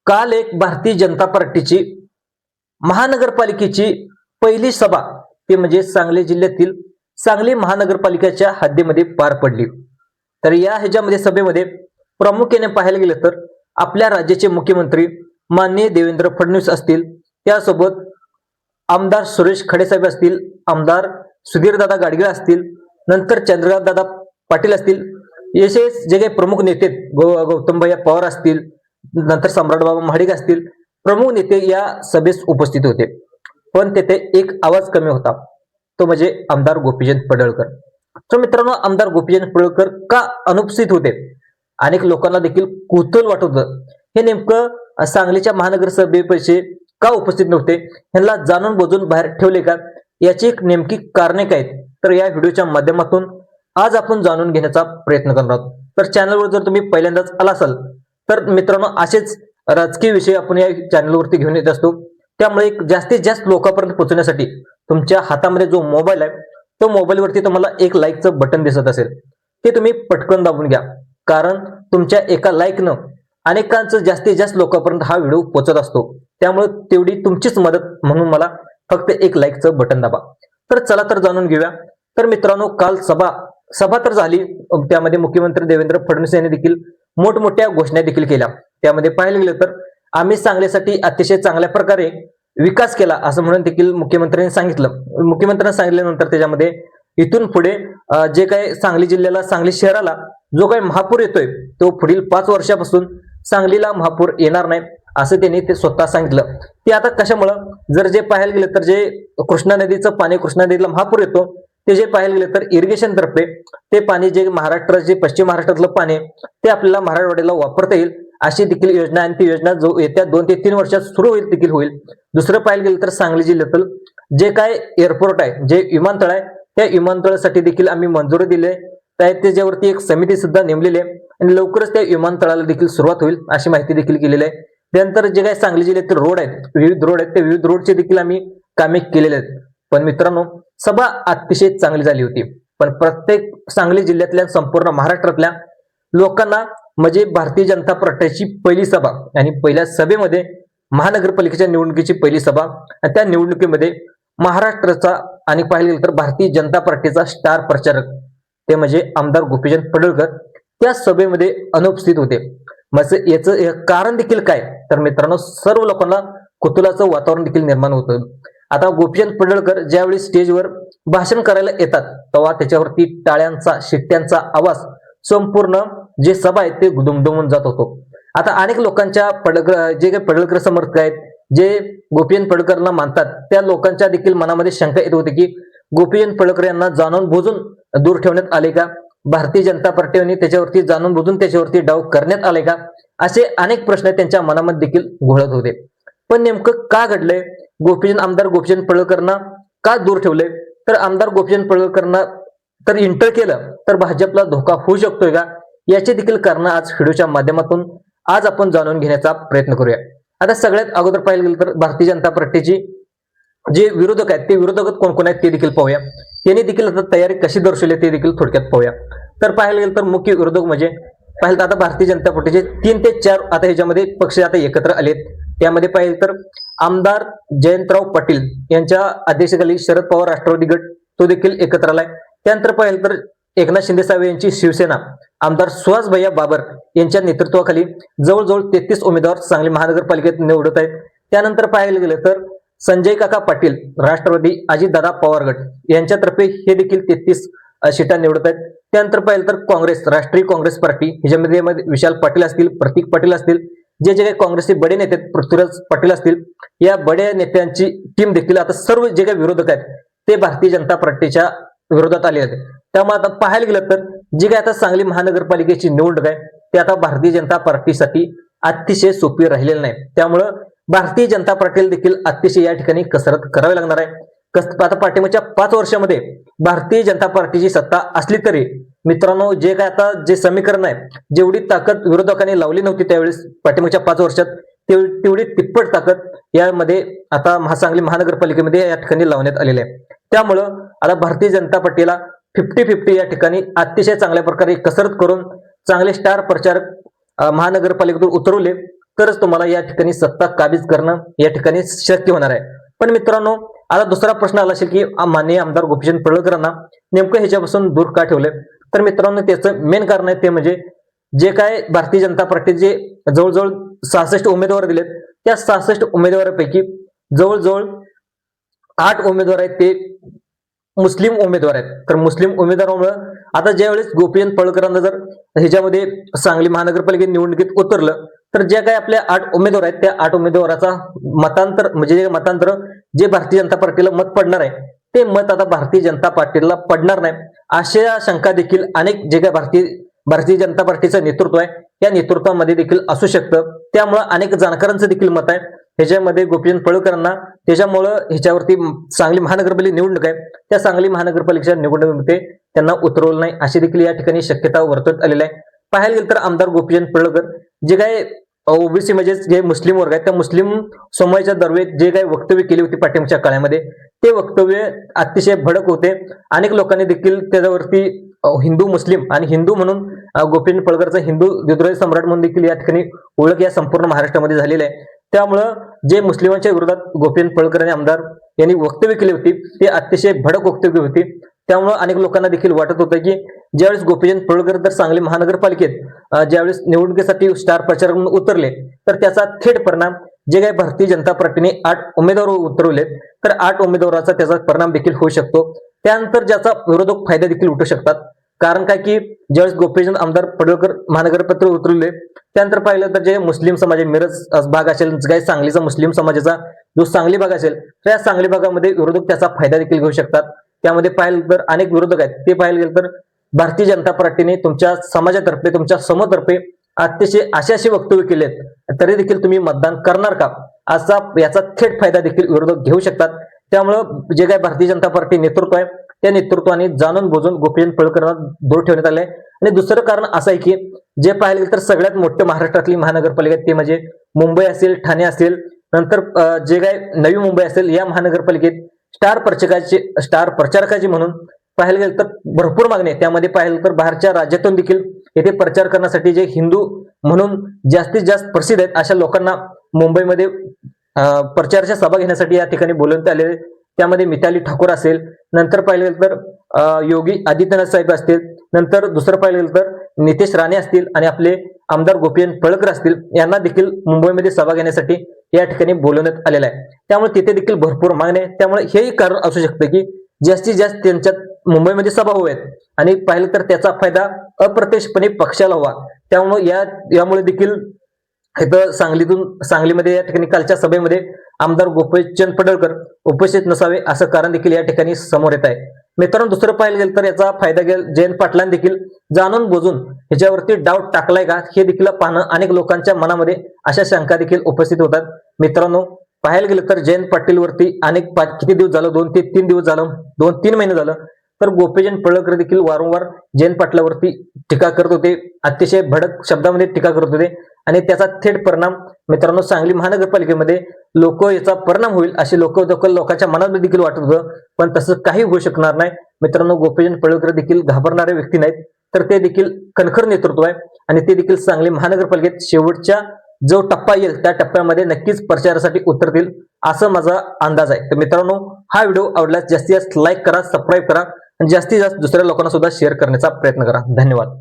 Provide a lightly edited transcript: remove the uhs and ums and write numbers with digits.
काल एक भारतीय जनता पार्टीची महानगरपालिकेची पहिली सभा ते म्हणजे सांगली जिल्ह्यातील सांगली महानगरपालिकेच्या हद्दीमध्ये पार पडली। तर या ह्याच्यामध्ये सभेमध्ये प्रामुख्याने पाहायला गेलं तर आपल्या राज्याचे मुख्यमंत्री माननीय देवेंद्र फडणवीस असतील, त्यासोबत आमदार सुरेश खडेसाहेब असतील, आमदार सुधीरदादा गाडगीळ असतील, नंतर चंद्रकांतदादा पाटील असतील, असे जे काही प्रमुख नेते गौतमभैया पवार असतील, नंतर सम्राटबाबा महाडिक असतील, प्रमुख नेते या सभेस उपस्थित होते। पण तेथे एक आवाज कमी होता, तो म्हणजे आमदार गोपीचंद पडळकर। तर मित्रांनो, आमदार गोपीचंद पडळकर का अनुपस्थित होते, अनेक लोकांना देखील कुतूहल वाटत होतं हे नेमकं सांगलीच्या महानगर सभेपैकी का उपस्थित नव्हते, ह्यांना जाणून बुजून बाहेर ठेवले का, याची एक नेमकी कारणे काय आहेत, तर या व्हिडिओच्या माध्यमातून आज आपण जाणून घेण्याचा प्रयत्न करणार आहोत। तर चॅनलवर जर तुम्ही पहिल्यांदाच आला असाल तर मित्रांनो, असेच राजकीय विषय आपण या चॅनलवरती घेऊन येत असतो। त्यामुळे जास्तीत जास्त लोकांपर्यंत पोहोचण्यासाठी तुमच्या हातामध्ये जो मोबाईल आहे, तो मोबाईलवरती तुम्हाला एक लाईकचं बटन दिसत असेल, ते तुम्ही पटकन दाबून घ्या, कारण तुमच्या एका लाईकनं अनेकांचं जास्तीत जास्त लोकांपर्यंत हा व्हिडिओ पोहोचत असतो। त्यामुळे तेवढी तुमचीच मदत म्हणून मला फक्त एक लाईकचं बटन दाबा। तर चला तर जाणून घेऊया। तर मित्रांनो, काल सभा तर झाली, त्यामध्ये मुख्यमंत्री देवेंद्र फडणवीस यांनी देखील मोठमोठ्या घोषणा देखील केल्या। त्यामध्ये पाहायला गेलं तर आम्ही सांगलीसाठी अतिशय चांगल्या प्रकारे विकास केला असं म्हणून देखील मुख्यमंत्र्यांनी सांगितलं। मुख्यमंत्र्यांनी सांगितल्यानंतर त्याच्यामध्ये इथून पुढे जे काही सांगली जिल्ह्याला, सांगली शहराला जो काही महापूर येतोय, तो पुढील 5 वर्षापासून सांगलीला महापूर येणार नाही असं त्यांनी ते स्वतः सांगितलं। ते आता कशामुळं, जर जे पाहायला गेलं तर जे कृष्णा नदीचं पाणी, कृष्णा नदीला महापूर येतो, ते जे पाहायला गेलं तर इरिगेशन तर्फे ते पाणी जे महाराष्ट्राचे पश्चिम महाराष्ट्रातलं पाणी ते आपल्याला मराठवाड्याला वापरता येईल अशी देखील योजना, आणि ती योजना जो येत्या 2 ते 3 वर्षात सुरू होईल देखील होईल। दुसरं पाहायला गेलं तर सांगली जिल्ह्यातील जे काय एअरपोर्ट आहे, जे विमानतळ आहे, त्या विमानतळासाठी देखील आम्ही मंजुरी दिली आहे। त्याच्यावरती एक समिती सुद्धा नेमलेली आहे आणि लवकरच त्या विमानतळाला देखील सुरुवात होईल अशी माहिती देखील केलेली आहे। त्यानंतर जे काही सांगली जिल्ह्यातील रोड आहेत, विविध रोड आहेत, त्या विविध रोडचे देखील आम्ही कामे केलेले आहेत। पण मित्रांनो, सभा अतिशय चांगली झाली होती, पण प्रत्येक सांगली जिल्ह्यातल्या, संपूर्ण महाराष्ट्रातल्या लोकांना म्हणजे भारतीय जनता पार्टीची पहिली सभा आणि पहिल्या सभेमध्ये महानगरपालिकेच्या निवडणुकीची पहिली सभा, आणि त्या निवडणुकीमध्ये महाराष्ट्राचा आणि पाहिलं गेलं तर भारतीय जनता पार्टीचा स्टार प्रचारक ते म्हणजे आमदार गोपीचंद पडळकर त्या सभेमध्ये अनुपस्थित होते। मग याचं कारण देखील काय, तर मित्रांनो, सर्व लोकांना कुतूहलाचं वातावरण देखील निर्माण होतं। आता गोपीचंद पडळकर ज्यावेळी स्टेजवर भाषण करायला येतात, तेव्हा त्याच्यावरती टाळ्यांचा, शिट्ट्यांचा आवाज संपूर्ण जे सभा आहे ते दुमदुमून जात होतो। आता अनेक लोकांच्या जे काही पडळकर समर्थक आहेत, जे गोपीचंद पडळकरला मानतात, त्या लोकांच्या देखील मनामध्ये शंका येत होती की गोपीचंद पडळकर यांना जाणून बुजून दूर ठेवण्यात आले का, भारतीय जनता पार्टीने त्याच्यावरती जाणून बुजून त्याच्यावरती डाव करण्यात आले का, असे अनेक प्रश्न त्यांच्या मनामध्ये देखील घोळत होते। पण नेमकं का घडलंय, आमदार गोपीचंद पडळकरांना का दूर ठेवलंय, तर आमदार गोपीचंद पडळकरांना तर इंटर केलं तर भाजपला धोका होऊ शकतोय का, याचे देखील कारण आज व्हिडिओच्या माध्यमातून आज आपण जाणून घेण्याचा प्रयत्न करूया। आता सगळ्यात अगोदर पाहायला गेलं तर भारतीय जनता पार्टीची जे विरोधक आहेत, ते विरोधक कोण कोण आहेत ते देखील पाहूया। त्यांनी देखील आता तयारी कशी दर्शवली ते देखील थोडक्यात पाहूया। तर पाहायला गेलं तर मुख्य विरोधक म्हणजे पाहिलं तर आता भारतीय जनता पार्टीचे 3 ते 4 आता ह्याच्यामध्ये पक्ष आता एकत्र आलेत। त्यामध्ये पाहिलं तर आमदार जयंतराव पाटील यांच्या अध्यक्षतेखाली शरद पवार राष्ट्रवादी गट तो देखील एकत्र आलाय। त्यानंतर पाहिलं तर एकनाथ शिंदे साहेब यांची शिवसेना, आमदार सुहास भैया बाबर यांच्या नेतृत्वाखाली जवळजवळ 33 उमेदवार सांगली महानगरपालिकेत निवडत आहेत। त्यानंतर पाहायला गेलं तर संजय काका पाटील राष्ट्रवादी, अजितदादा पवार गट यांच्यातर्फे हे देखील 33 सीटा निवडत आहेत। त्यानंतर पाहिलं तर काँग्रेस, राष्ट्रीय काँग्रेस पार्टी ह्याच्यामध्ये विशाल पाटील असतील, प्रतीक पाटील असतील, जे जे काही काँग्रेसचे बडे नेते पृथ्वीराज पाटील असतील, या बड्या नेत्यांची टीम देखील आता सर्व जे काही विरोधक आहेत ते भारतीय जनता पार्टीच्या विरोधात आले आहेत। त्यामुळे आता पाहायला गेलं तर जी काय आता सांगली महानगरपालिकेची निवडणूक आहे ते आता भारतीय जनता पार्टीसाठी अतिशय सोपी राहिलेली नाही। त्यामुळं भारतीय जनता पार्टीला देखील अतिशय या ठिकाणी कसरत करावी लागणार आहे। आता पाठीमागच्या 5 वर्षामध्ये भारतीय जनता पार्टीची सत्ता असली तरी मित्रांनो, जे काय आता जे समीकरण आहे, जेवढी ताकद विरोधकांनी लावली नव्हती त्यावेळेस पाठीमागच्या 5 वर्षात, तेवढी तिप्पट ताकद यामध्ये आता सांगली महानगरपालिकेमध्ये या ठिकाणी लावण्यात आलेली आहे। त्यामुळं आता भारतीय जनता पार्टीला 50-50 या ठिकाणी अतिशय चांगल्या प्रकारे कसरत करून चांगले स्टार प्रचारक महानगरपालिकेतून उतरवले तरच तुम्हाला या ठिकाणी सत्ता काबीज करणं या ठिकाणी शक्य होणार आहे. पण मित्रांनो, आता दुसरा प्रश्न आला असेल की माननीय आमदार गोपीचंद पडळकरांना नेमकं ह्याच्यापासून दूर का ठेवलंय? तर मित्रांनो, त्याचं मेन कारण आहे ते म्हणजे जे काय भारतीय जनता पार्टीचे जवळजवळ 66 उमेदवार दिलेत, त्या 66 उमेदवारांपैकी जवळजवळ 8 उमेदवार आहेत ते मुस्लिम उमेदवार आहेत. तर मुस्लिम उमेदवारामुळे आता ज्यावेळेस गोपीचंद पडळकरांना जर ह्याच्यामध्ये सांगली महानगरपालिका निवडणुकीत उतरलं, तर ज्या काही आपल्या 8 उमेदवार आहेत त्या 8 उमेदवाराचा मतांतर म्हणजे जे मतांतर जे भारतीय जनता पार्टीला मत पडणार आहे ते मत आता भारतीय जनता पार्टीला पडणार नाही, अशा शंका देखील अनेक जे काही भारतीय जनता पार्टीचं नेतृत्व आहे या नेतृत्वामध्ये देखील असू शकतं. त्यामुळे अनेक जाणकारांचं देखील मत आहे ह्याच्यामध्ये गोपीचंद पडळकरांना त्याच्यामुळं ह्याच्यावरती सांगली महानगरपालिका निवडणूक आहे त्या सांगली महानगरपालिकेच्या निवडणुकीमध्ये त्यांना उतरवलं नाही अशी देखील या ठिकाणी शक्यता वर्तवत आलेली आहे. पाहायला गेलं तर आमदार गोपीचंद पडळकर जे काय ओबीसी म्हणजे जे मुस्लिम वर्ग आहे त्या मुस्लिम समाजाच्या दरवेळेस जे काही वक्तव्य केली होती पाठिंबाच्या काळामध्ये ते वक्तव्य अतिशय भडक होते. अनेक लोकांनी देखील त्याच्यावरती हिंदू मुस्लिम आणि हिंदू म्हणून गोपीचंद पडळकरचा हिंदू विद्रोही सम्राट म्हणून देखील या ठिकाणी ओळख या संपूर्ण महाराष्ट्रामध्ये झालेली आहे. त्यामुळं जे मुस्लिमांच्या विरोधात गोपीचंद पडळकर आणि आमदार यांनी वक्तव्य केली होती ते अतिशय भडक वक्तव्य होती. त्यामुळे अनेक लोकांना देखील वाटत होतं की ज्यावेळेस गोपीचंद पडळकर तर सांगली महानगरपालिकेत ज्यावेळेस निवडणुकीसाठी स्टार प्रचारक म्हणून उतरले तर त्याचा थेट परिणाम जे काही भारतीय जनता पार्टीने 8 उमेदवार उतरवलेत तर 8 उमेदवाराचा त्याचा परिणाम देखील होऊ शकतो. त्यानंतर ज्याचा विरोधक फायदा देखील उठू शकतात. कारण काय की ज्यावेळेस गोपीचंद आमदार पडळकर महानगरपालिकेत उतरले त्यानंतर पाहिलं तर जे मुस्लिम समाज मिरज भाग असेल काही सांगलीचा मुस्लिम समाजाचा जो सांगली भाग असेल तर या सांगली भागामध्ये विरोधक त्याचा फायदा देखील घेऊ शकतात. त्यामध्ये पाहिलं तर अनेक विरोधक आहेत ते पाहिलं गेलं तर भारतीय जनता पार्टीने तुमच्या समाजातर्फे तुमच्या समूहातर्फे अतिशय असे वक्तव्य केलेत तरी देखील तुम्ही मतदान करणार का असा याचा थेट फायदा देखील विरोधक घेऊ शकतात. त्यामुळं जे काही भारतीय जनता पार्टी नेतृत्व आहे त्या नेतृत्वाने जाणून बुजून गोपीचंद पडळकरांना दूर ठेवण्यात आले. आणि दुसरं कारण असं आहे की जे पाहिलं गेलं तर सगळ्यात मोठं महाराष्ट्रातली महानगरपालिका ते म्हणजे मुंबई असेल ठाणे असेल नंतर जे काही नवी मुंबई असेल या महानगरपालिकेत स्टार प्रचारकाची म्हणून पाहायला गेलं तर भरपूर मागणी आहे. त्यामध्ये पाहिलं तर बाहेरच्या राज्यातून देखील येथे प्रचार करण्यासाठी जे हिंदू म्हणून जास्तीत जास्त प्रसिद्ध आहेत अशा लोकांना मुंबईमध्ये प्रचाराच्या सभा घेण्यासाठी या ठिकाणी बोलवण्यात आले. त्यामध्ये मिताली ठाकूर असेल नंतर पाहिलं गेलं तर योगी आदित्यनाथ साहेब असतील नंतर दुसरं पाहिलं गेलं तर नितेश राणे असतील आणि आपले आमदार गोपीचंद पडळकर असतील यांना देखील मुंबईमध्ये सभा घेण्यासाठी या ठिकाणी बोलवण्यात आलेलं आहे. त्यामुळे तिथे देखील भरपूर मागणी आहे. त्यामुळे हेही कारण असू शकतं की जास्तीत जास्त त्यांच्यात मुंबईमध्ये सभा होऊयात आणि पाहिलं तर त्याचा फायदा अप्रत्यक्षपणे पक्षाला व्हावा. त्यामुळे यामुळे देखील इथं सांगलीमध्ये या ठिकाणी कालच्या सभेमध्ये आमदार गोपीचंद पडळकर उपस्थित नसावे असं कारण देखील या ठिकाणी समोर येत आहे. मित्रांनो, दुसरं पाहिलं गेलं तर याचा फायदा जयंत पाटलांनी देखील जाणून बुजून ह्याच्यावरती डाऊट टाकलाय का हे देखील पाहणं अनेक लोकांच्या मनामध्ये अशा शंका देखील उपस्थित होतात. मित्रांनो, पाहायला गेलं तर जयंत पाटीलवरती किती दिवस झालं 2 ते 3 दिवस झालं 2-3 महिने झालं तर गोपीचंद पडळकर देखील वारंवार जयंत पाटलावरती टीका करत होते, अतिशय भडक शब्दामध्ये टीका करत होते आणि त्याचा थेट परिणाम मित्रांनो सांगली महानगरपालिकेमध्ये याचा परिणाम होईल असे लोकांच्या मनात देखील वाटत होतं. पण तसं काही होऊ शकणार नाही. मित्रांनो, गोपीचंद पडळकर देखील घाबरणारे व्यक्ती नाहीत तर ते देखील कणखर नेतृत्व आहे आणि ते देखील सांगली महानगरपालिकेत शेवटच्या जो टप्पा येईल त्या टप्प्यामध्ये नक्कीच प्रचारासाठी उतरतील असं माझा अंदाज आहे. तर मित्रांनो, हा व्हिडिओ आवडल्यास जास्तीत जास्त लाईक करा, सबस्क्राईब करा आणि जास्तीत जास्त दुसऱ्या लोकांना सुद्धा शेअर करण्याचा प्रयत्न करा. धन्यवाद.